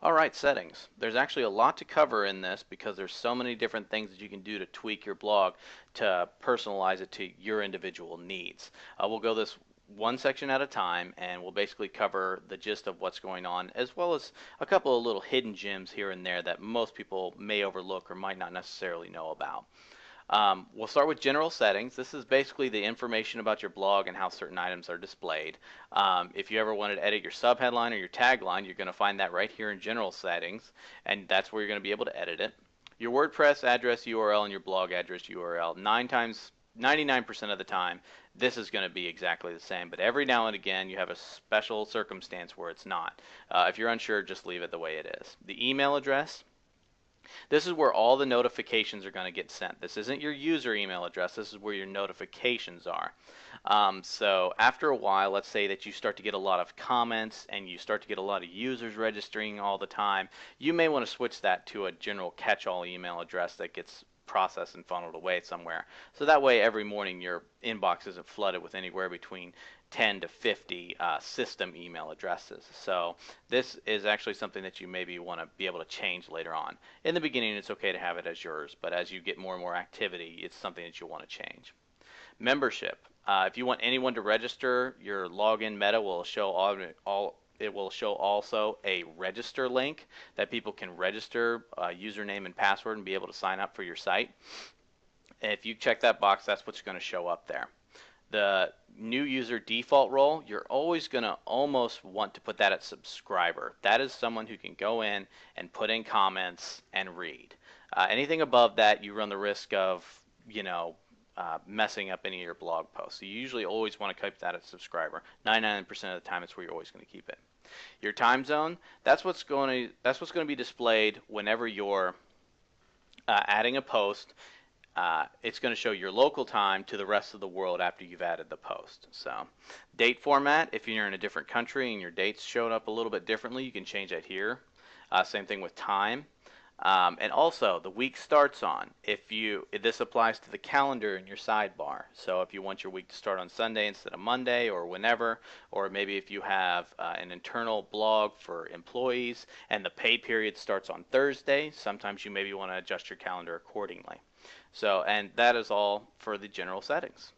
All right, settings. There's actually a lot to cover in this because there's so many different things that you can do to tweak your blog to personalize it to your individual needs. We'll go this one section at a time and we'll basically cover the gist of what's going on as well as a couple of little hidden gems here and there that most people may overlook or might not necessarily know about. We'll start with general settings. This is basically the information about your blog and how certain items are displayed. If you ever wanted to edit your subheadline or your tagline, you're going to find that right here in general settings, and that's where you're going to be able to edit it. Your WordPress address URL and your blog address URL, 99% of the time, this is going to be exactly the same, but every now and again you have a special circumstance where it's not. If you're unsure, just leave it the way it is. The email address, this is where all the notifications are going to get sent. This isn't your user email address. This is where your notifications are. So after a while, let's say that you start to get a lot of comments and you start to get a lot of users registering all the time, you may want to switch that to a general catch-all email address that gets processed and funneled away somewhere. So that way every morning your inbox isn't flooded with anywhere between 10 to 50 system email addresses. So this is actually something that you maybe want to be able to change later on. In the beginning, it's okay to have it as yours, but as you get more and more activity, it's something that you want to change. Membership. If you want anyone to register, your login meta will show it will show also a register link that people can register username and password and be able to sign up for your site. And if you check that box, that's what's going to show up there. The new user default role, you're always going to almost want to put that at subscriber. That is someone who can go in and put in comments and read. Anything above that, you run the risk of, messing up any of your blog posts. So you usually always want to keep that at subscriber. 99% of the time, it's where you're always going to keep it. Your time zone, that's what's going to be displayed whenever you're adding a post. It's going to show your local time to the rest of the world after you've added the post. So date format, if you're in a different country and your dates showed up a little bit differently, you can change that here. Same thing with time. And also the week starts on. This applies to the calendar in your sidebar. So if you want your week to start on Sunday instead of Monday or whenever, or maybe if you have an internal blog for employees and the pay period starts on Thursday, sometimes you maybe want to adjust your calendar accordingly. So, and that is all for the general settings.